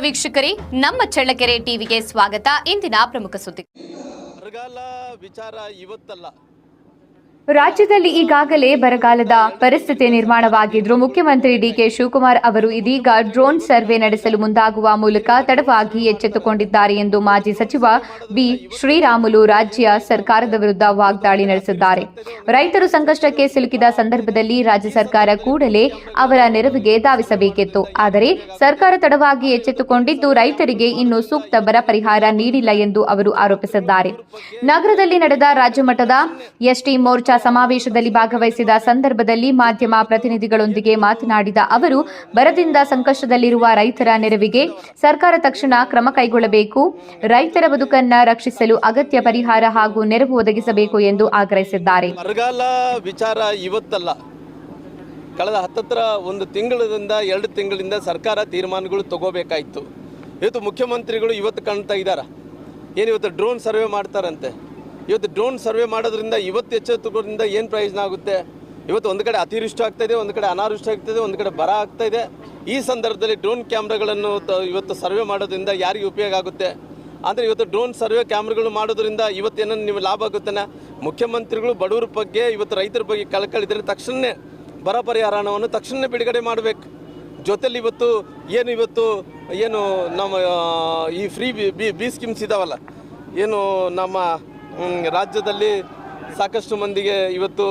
ವೀಕ್ಷಕರೇ, ನಮ್ಮ ಚಳ್ಳಕೆರೆ ಟಿವಿಗೆ ಸ್ವಾಗತ. ಇಂದಿನ ಪ್ರಮುಖ ಸುದ್ದಿ. ಬರಗಾಲ ವಿಚಾರ ಇವತ್ತಲ್ಲ. ರಾಜ್ಯದಲ್ಲಿ ಈಗಾಗಲೇ ಬರಗಾಲದ ಪರಿಸ್ಥಿತಿ ನಿರ್ಮಾಣವಾಗಿದ್ದರೂ ಮುಖ್ಯಮಂತ್ರಿ ಡಿಕೆ ಶಿವಕುಮಾರ್ ಅವರು ಇದೀಗ ಡ್ರೋನ್ ಸರ್ವೆ ನಡೆಸಲು ಮುಂದಾಗುವ ಮೂಲಕ ತಡವಾಗಿ ಎಚ್ಚೆತ್ತುಕೊಂಡಿದ್ದಾರೆ ಎಂದು ಮಾಜಿ ಸಚಿವ ಬಿ ಶ್ರೀರಾಮುಲು ರಾಜ್ಯ ಸರ್ಕಾರದ ವಿರುದ್ಧ ವಾಗ್ದಾಳಿ ನಡೆಸಿದ್ದಾರೆ. ರೈತರು ಸಂಕಷ್ಟಕ್ಕೆ ಸಿಲುಕಿದ ಸಂದರ್ಭದಲ್ಲಿ ರಾಜ್ಯ ಸರ್ಕಾರ ಕೂಡಲೇ ಅವರ ನೆರವಿಗೆ ಧಾವಿಸಬೇಕಿತ್ತು. ಆದರೆ ಸರ್ಕಾರ ತಡವಾಗಿ ಎಚ್ಚೆತ್ತುಕೊಂಡಿದ್ದು ರೈತರಿಗೆ ಇನ್ನೂ ಸೂಕ್ತ ಬರ ಪರಿಹಾರ ನೀಡಿಲ್ಲ ಎಂದು ಅವರು ಆರೋಪಿಸಿದ್ದಾರೆ. ನಗರದಲ್ಲಿ ನಡೆದ ರಾಜ್ಯಮಟ್ಟದ ಎಸ್ಟಿ ಮೋರ್ಚಾ ಸಮಾವೇಶದಲ್ಲಿ ಭಾಗವಹಿಸಿದ ಸಂದರ್ಭದಲ್ಲಿ ಮಾಧ್ಯಮ ಪ್ರತಿನಿಧಿಗಳೊಂದಿಗೆ ಮಾತನಾಡಿದ ಅವರು, ಬರದಿಂದ ಸಂಕಷ್ಟದಲ್ಲಿರುವ ರೈತರ ನೆರವಿಗೆ ಸರ್ಕಾರ ತಕ್ಷಣ ಕ್ರಮ ಕೈಗೊಳ್ಳಬೇಕು, ರೈತರ ಬದುಕನ್ನ ರಕ್ಷಿಸಲು ಅಗತ್ಯ ಪರಿಹಾರ ಹಾಗೂ ನೆರವು ಒದಗಿಸಬೇಕು ಎಂದು ಆಗ್ರಹಿಸಿದ್ದಾರೆ. ಬರಗಾಲ ವಿಚಾರ ಇವತ್ತಲ್ಲ. ಕಳೆದ ಹತ್ತತ್ರ ಒಂದು ತಿಂಗಳಿಂದ 2 ತಿಂಗಳಿಂದ ಸರ್ಕಾರ ತೀರ್ಮಾನಗಳು ತಗೋಬೇಕಾಯಿತು. ಇವತ್ತು ಮುಖ್ಯಮಂತ್ರಿಗಳು ಇವತ್ತು ಕಾಣ್ತಾ ಇದ್ದಾರೆ, ಇವತ್ತು ಡ್ರೋನ್ ಸರ್ವೆ ಮಾಡ್ತಾರಂತೆ. ಇವತ್ತು ಡ್ರೋನ್ ಸರ್ವೆ ಮಾಡೋದ್ರಿಂದ ಇವತ್ತು ಎಚ್ಚೆತ್ತುಕೋದ್ರಿಂದ ಏನು ಪ್ರಯೋಜನ ಆಗುತ್ತೆ? ಇವತ್ತು ಒಂದು ಕಡೆ ಅತಿವೃಷ್ಟಿ ಆಗ್ತಾಯಿದೆ, ಒಂದು ಕಡೆ ಅನಾವೃಷ್ಟಿ ಆಗ್ತಾಯಿದೆ, ಒಂದು ಕಡೆ ಬರ ಆಗ್ತಾಯಿದೆ. ಈ ಸಂದರ್ಭದಲ್ಲಿ ಡ್ರೋನ್ ಕ್ಯಾಮ್ರಾಗಳನ್ನು ಇವತ್ತು ಸರ್ವೆ ಮಾಡೋದ್ರಿಂದ ಯಾರಿಗೆ ಉಪಯೋಗ ಆಗುತ್ತೆ? ಅಂದರೆ ಇವತ್ತು ಡ್ರೋನ್ ಸರ್ವೆ ಕ್ಯಾಮ್ರಾಗಳು ಮಾಡೋದ್ರಿಂದ ಇವತ್ತೇನೋ ನಿಮಗೆ ಲಾಭ ಆಗುತ್ತೇನೆ? ಮುಖ್ಯಮಂತ್ರಿಗಳು ಬಡವರ ಬಗ್ಗೆ ಇವತ್ತು ರೈತರ ಬಗ್ಗೆ ಕಳಕಳಿದ್ರೆ ತಕ್ಷಣ ಬರ ಪರಿಹಾರ ಹಣವನ್ನು ತಕ್ಷಣ ಬಿಡುಗಡೆ ಮಾಡಬೇಕು. ಜೊತೆಲಿ ಏನು ನಮ್ಮ ಈ ಫ್ರೀ ಬಿ ಸ್ಕೀಮ್ಸ್ ಇದಾವಲ್ಲ, ಏನು ನಮ್ಮ ರಾಜ್ಯದಲ್ಲಿ ಸಾಕಷ್ಟು ಮಂದಿಗೆ ಇವತ್ತು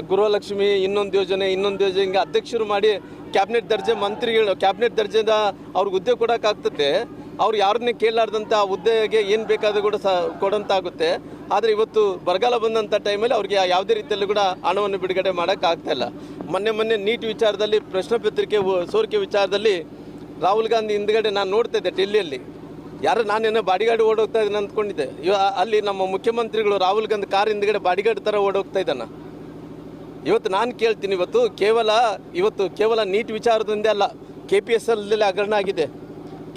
ಗೃಹಲಕ್ಷ್ಮಿ ಇನ್ನೊಂದು ಯೋಜನೆ ಹಿಂಗೆ ಅಧ್ಯಕ್ಷರು ಮಾಡಿ ಕ್ಯಾಬಿನೆಟ್ ದರ್ಜೆ ಮಂತ್ರಿಗಳು ಕ್ಯಾಬಿನೆಟ್ ದರ್ಜೆದ ಅವ್ರಿಗೆ ಹುದ್ದೆ ಕೊಡೋಕ್ಕಾಗ್ತದೆ. ಅವ್ರು ಯಾರನ್ನೇ ಕೇಳಲಾರ್ದಂಥ ಹುದ್ದೆಗೆ ಏನು ಬೇಕಾದರೂ ಕೂಡ ಕೊಡೋಂತಾಗುತ್ತೆ. ಆದರೆ ಇವತ್ತು ಬರಗಾಲ ಬಂದಂಥ ಟೈಮಲ್ಲಿ ಅವ್ರಿಗೆ ಯಾವುದೇ ರೀತಿಯಲ್ಲೂ ಕೂಡ ಹಣವನ್ನು ಬಿಡುಗಡೆ ಮಾಡೋಕ್ಕಾಗ್ತಾಯಿಲ್ಲ. ಮೊನ್ನೆ ನೀಟ್ ವಿಚಾರದಲ್ಲಿ ಪ್ರಶ್ನೆ ಪತ್ರಿಕೆ ಸೋರಿಕೆ ವಿಚಾರದಲ್ಲಿ ರಾಹುಲ್ ಗಾಂಧಿ ಹಿಂದ್ಗಡೆ ನಾನು ನೋಡ್ತಾ ಇದ್ದೆ ಡೆಲ್ಲಿಯಲ್ಲಿ. ನಾನೇನೋ ಬಾಡಿಗಾರ್ಡ್ ಓಡೋಗ್ತಾ ಇದ್ದಾನೆ ಅಂದ್ಕೊಂಡಿದ್ದೆ. ಅಲ್ಲಿ ನಮ್ಮ ಮುಖ್ಯಮಂತ್ರಿಗಳು ರಾಹುಲ್ ಗಾಂಧಿ ಕಾರ್ ಹಿಂದ್ಗಡೆ ಬಾಡಿಗಾರ್ಡ್ ಥರ ಓಡೋಗ್ತಾ ಇದ್ದಾನೆ. ಇವತ್ತು ನಾನು ಕೇಳ್ತೀನಿ, ಕೇವಲ ನೀಟ್ ವಿಚಾರದಿಂದ ಅಲ್ಲ, KPSSಲ್ಲಿ ಹಗರಣ ಆಗಿದೆ.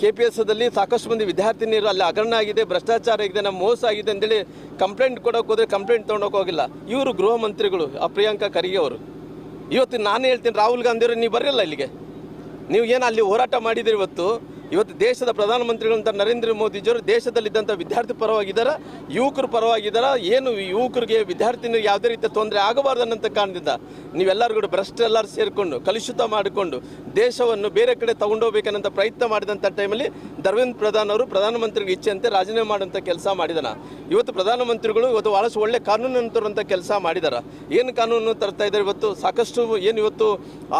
KPSSದಲ್ಲಿ ಸಾಕಷ್ಟು ಮಂದಿ ವಿದ್ಯಾರ್ಥಿನಿಯರು ಅಲ್ಲಿ ಹಗರಣ ಆಗಿದೆ, ಭ್ರಷ್ಟಾಚಾರ ಆಗಿದೆ, ನಮ್ಮ ಮೋಸ ಆಗಿದೆ ಅಂತೇಳಿ ಕಂಪ್ಲೇಂಟ್ ಕೊಡೋಕೆ ಹೋದರೆ ಕಂಪ್ಲೇಂಟ್ ತೊಗೊಂಡೋಗಿ ಹೋಗಿಲ್ಲ. ಇವರು ಗೃಹ ಮಂತ್ರಿಗಳು ಪ್ರಿಯಾಂಕಾ ಖರ್ಗೆ ಅವರು. ಇವತ್ತು ನಾನು ಹೇಳ್ತೀನಿ, ರಾಹುಲ್ ಗಾಂಧಿಯವರು ನೀವು ಬರಲ್ಲ ಇಲ್ಲಿಗೆ. ನೀವು ಏನು ಅಲ್ಲಿ ಹೋರಾಟ ಮಾಡಿದಿರಿ. ಇವತ್ತು ದೇಶದ ಪ್ರಧಾನಮಂತ್ರಿಗಳಂತ ನರೇಂದ್ರ ಮೋದಿಜಿಯವರು ದೇಶದಲ್ಲಿದ್ದಂಥ ವಿದ್ಯಾರ್ಥಿ ಪರವಾಗಿದ್ದಾರೆ, ಯುವಕರು ಪರವಾಗಿದ್ದಾರೆ. ಏನು ಯುವಕರಿಗೆ ವಿದ್ಯಾರ್ಥಿನಿಗೆ ಯಾವುದೇ ರೀತಿಯ ತೊಂದರೆ ಆಗಬಾರ್ದು ಅನ್ನೋಂಥ ಕಾರಣದಿಂದ ನೀವೆಲ್ಲರೂ ಕೂಡ ಭ್ರಷ್ಟರೆಲ್ಲರೂ ಸೇರಿಕೊಂಡು ಕಲುಷಿತ ಮಾಡಿಕೊಂಡು ದೇಶವನ್ನು ಬೇರೆ ಕಡೆ ತಗೊಂಡೋಗ್ಬೇಕನ್ನೋಂಥ ಪ್ರಯತ್ನ ಮಾಡಿದಂಥ ಟೈಮಲ್ಲಿ ಧರ್ಮೇಂದ್ರ ಪ್ರಧಾನ್ ಅವರು ಪ್ರಧಾನಮಂತ್ರಿಗೆ ಇಚ್ಛೆಯಂತೆ ರಾಜೀನಾಮೆ ಮಾಡುವಂಥ ಕೆಲಸ ಮಾಡಿದಾನ. ಇವತ್ತು ಪ್ರಧಾನಮಂತ್ರಿಗಳು ಭಾಳಷ್ಟು ಒಳ್ಳೆ ಕಾನೂನನ್ನು ತರುವಂಥ ಕೆಲಸ ಮಾಡಿದ್ದಾರೆ. ಏನು ಕಾನೂನು ತರ್ತಾ ಇದ್ದಾರೆ? ಸಾಕಷ್ಟು ಇವತ್ತು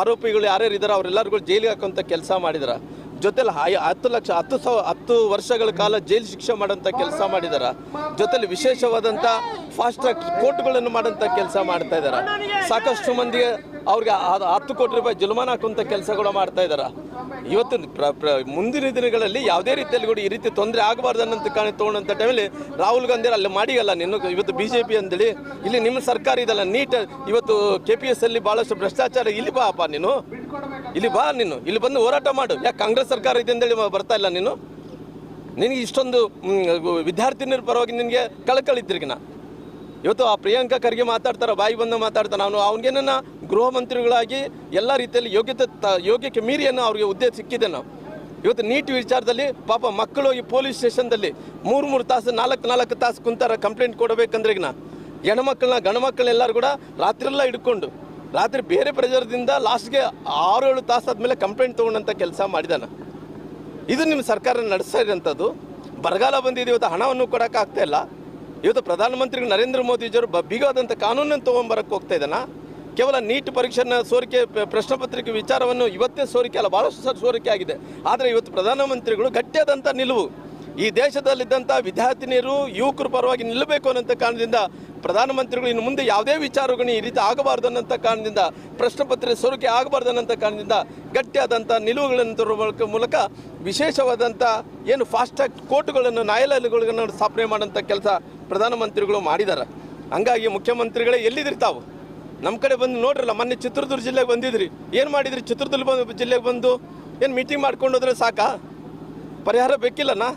ಆರೋಪಿಗಳು ಯಾರ್ಯಾರು ಇದ್ದಾರೆ ಅವರೆಲ್ಲರಿಗೂ ಜೈಲಿಗೆ ಹಾಕುವಂಥ ಕೆಲಸ ಮಾಡಿದ್ದಾರೆ. ಜೊತೆಲಿ 10 ವರ್ಷಗಳ ಕಾಲ ಜೈಲು ಶಿಕ್ಷೆ ಮಾಡೋಂಥ ಕೆಲಸ ಮಾಡಿದ್ದಾರೆ. ಜೊತೆಲಿ ವಿಶೇಷವಾದಂಥ ಫಾಸ್ಟ್ ಟ್ರ್ಯಾಕ್ ಕೋರ್ಟ್ಗಳನ್ನು ಮಾಡೋಂಥ ಕೆಲಸ ಮಾಡ್ತಾ ಇದ್ದಾರೆ. ಸಾಕಷ್ಟು ಮಂದಿಗೆ ಅವ್ರಿಗೆ 10 ಕೋಟಿ ರೂಪಾಯಿ ಜುಲ್ಮಾನ ಹಾಕುವಂಥ ಕೆಲಸಗಳು ಮಾಡ್ತಾ ಇದ್ದಾರೆ. ಇವತ್ತು ಮುಂದಿನ ದಿನಗಳಲ್ಲಿ ಯಾವುದೇ ರೀತಿಯಲ್ಲಿ ಕೂಡ ಈ ರೀತಿ ತೊಂದರೆ ಆಗಬಾರ್ದು ಅನ್ನೋಂಥ ಕಾರಣ ತೊಗೊಂಡಂಥ ಟೈಮಲ್ಲಿ ರಾಹುಲ್ ಗಾಂಧಿ ಅಲ್ಲಿ ಮಾಡಿಗಲ್ಲ. ಇವತ್ತು BJP ಅಂತೇಳಿ ಇಲ್ಲಿ ನಿಮ್ಮ ಸರ್ಕಾರ ಇದಲ್ಲ, ನೀಟ್ ಇವತ್ತು KPSSಲ್ಲಿ ಭಾಳಷ್ಟು ಭ್ರಷ್ಟಾಚಾರ. ಇಲ್ಲಿ ಬಾಪ್ಪ ನೀನು, ಇಲ್ಲಿ ಬಂದು ಹೋರಾಟ ಮಾಡು. ಯಾಕೆ ಕಾಂಗ್ರೆಸ್ ಸರ್ಕಾರ ಇದೆ ಅಂತೇಳಿ ಬರ್ತಾ ಇಲ್ಲ? ನಿನಗೆ ಇಷ್ಟೊಂದು ವಿದ್ಯಾರ್ಥಿನಿಯರ ಪರವಾಗಿ ನಿನಗೆ ಕಳಕಳಿದ್ರಿಗಿನ. ಇವತ್ತು ಪ್ರಿಯಾಂಕಾ ಖರ್ಗೆ ಮಾತಾಡ್ತಾರೆ, ಬಾಯಿ ಬಂದು ಮಾತಾಡ್ತಾನೆ. ಅವ್ನಿಗೇನ ಗೃಹ ಮಂತ್ರಿಗಳಾಗಿ ಎಲ್ಲ ರೀತಿಯಲ್ಲಿ ಯೋಗ್ಯಕ್ಕೆ ಮೀರಿಯನ್ನು ಅವ್ರಿಗೆ ಹುದ್ದೆ ಸಿಕ್ಕಿದೆ. ಇವತ್ತು ನೀಟ್ ವಿಚಾರದಲ್ಲಿ ಪಾಪ ಮಕ್ಕಳು ಹೋಗಿ ಪೊಲೀಸ್ ಸ್ಟೇಷನ್ದಲ್ಲಿ 3 ತಾಸು 4 ತಾಸು ಕುಂತಾರ ಕಂಪ್ಲೇಂಟ್ ಕೊಡಬೇಕಂದ್ರೆ ಗಂಡು ಮಕ್ಕಳನ್ನೆಲ್ಲರೂ ಕೂಡ ರಾತ್ರಿಯೆಲ್ಲ ಹಿಡ್ಕೊಂಡು ರಾತ್ರಿ ಬೇರೆ ಪ್ರೆಜರ್ದಿಂದ ಲಾಸ್ಟ್ಗೆ 6-7 ತಾಸು ಆದಮೇಲೆ ಕಂಪ್ಲೇಂಟ್ ತೊಗೊಂಡಂಥ ಕೆಲಸ ಮಾಡಿದಾನೆ. ಇದು ನಿಮ್ಮ ಸರ್ಕಾರ ನಡೆಸ್ತಾ ಇರೋಂಥದ್ದು. ಬರಗಾಲ ಬಂದಿದೆ, ಇವತ್ತು ಹಣವನ್ನು ಕೊಡೋಕ್ಕಾಗ್ತಾ ಇಲ್ಲ. ಇವತ್ತು ಪ್ರಧಾನಮಂತ್ರಿ ನರೇಂದ್ರ ಮೋದಿಜಿಯವರು ಬಿಗವಾದಂಥ ಕಾನೂನನ್ನು ತೊಗೊಂಬರಕ್ಕೆ ಹೋಗ್ತಾ ಇದ್ದಾನೆ. ಕೇವಲ ನೀಟ್ ಪರೀಕ್ಷೆನ ಸೋರಿಕೆ ಪ್ರಶ್ನೆ ಪತ್ರಿಕೆ ವಿಚಾರವನ್ನು ಇವತ್ತೇ ಸೋರಿಕೆ ಅಲ್ಲ, ಭಾಳಷ್ಟು ಸೋರಿಕೆ ಆಗಿದೆ. ಆದರೆ ಇವತ್ತು ಪ್ರಧಾನಮಂತ್ರಿಗಳು ಗಟ್ಟಿಯಾದಂಥ ನಿಲುವು, ಈ ದೇಶದಲ್ಲಿದ್ದಂಥ ವಿದ್ಯಾರ್ಥಿನಿಯರು ಯುವಕರ ಪರವಾಗಿ ನಿಲ್ಲಬೇಕು ಅನ್ನೋಂಥ ಕಾರಣದಿಂದ ಪ್ರಧಾನಮಂತ್ರಿಗಳು ಇನ್ನು ಮುಂದೆ ಯಾವುದೇ ವಿಚಾರಗಳು ಈ ರೀತಿ ಆಗಬಾರ್ದು ಅನ್ನೋಂಥ ಕಾರಣದಿಂದ, ಪ್ರಶ್ನೆ ಪತ್ರಿಕೆ ಸೋರಿಕೆ ಆಗಬಾರ್ದು ಅನ್ನೋಂಥ ಕಾರಣದಿಂದ ಗಟ್ಟಿಯಾದಂಥ ನಿಲುವುಗಳನ್ನು ತರುವ ಮೂಲಕ ವಿಶೇಷವಾದಂಥ ಏನು ಫಾಸ್ಟ್ ಟ್ರ್ಯಾಕ್ ಕೋರ್ಟ್ಗಳನ್ನು, ನ್ಯಾಯಾಲಯಗಳನ್ನು ಸ್ಥಾಪನೆ ಮಾಡೋಂಥ ಕೆಲಸ ಪ್ರಧಾನಮಂತ್ರಿಗಳು ಮಾಡಿದ್ದಾರೆ. ಹಂಗಾಗಿ ಮುಖ್ಯಮಂತ್ರಿಗಳೇ ಎಲ್ಲಿದ್ರಿ ತಾವು? ನಮ್ಮ ಕಡೆ ಬಂದು ನೋಡ್ರಲ್ಲ. ಮೊನ್ನೆ ಚಿತ್ರದುರ್ಗ ಜಿಲ್ಲೆಗೆ ಬಂದಿದ್ರಿ, ಏನು ಮಾಡಿದ್ರಿ? ಚಿತ್ರದುರ್ಗ ಜಿಲ್ಲೆಗೆ ಬಂದು ಏನು ಮೀಟಿಂಗ್ ಮಾಡ್ಕೊಂಡು ಹೋದ್ರೆ ಸಾಕಾ? ಪರಿಹಾರ ಬೇಕಿಲ್ಲನಾ?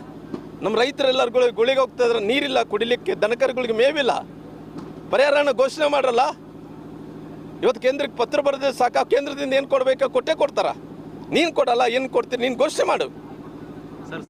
ನಮ್ಮ ರೈತರೆಲ್ಲರಿಗೂ ಗುಳಿಗೆ ಹೋಗ್ತಾ ಇದ್ರೆ ನೀರಿಲ್ಲ ಕುಡಿಲಿಕ್ಕೆ, ದನಕರುಗಳಿಗೆ ಮೇವಿಲ್ಲ. ಪರಿಹಾರನ ಘೋಷಣೆ ಮಾಡ್ರಲ್ಲ. ಇವತ್ತು ಕೇಂದ್ರಕ್ಕೆ ಪತ್ರ ಬರೆದ್ರೆ ಸಾಕ, ಕೇಂದ್ರದಿಂದ ಏನು ಕೊಡಬೇಕಾ ಕೊಟ್ಟೇ ಕೊಡ್ತಾರ. ನೀನು ಕೊಡಲ್ಲ, ಏನು ಕೊಡ್ತೀನಿ? ನೀನು ಘೋಷಣೆ ಮಾಡು.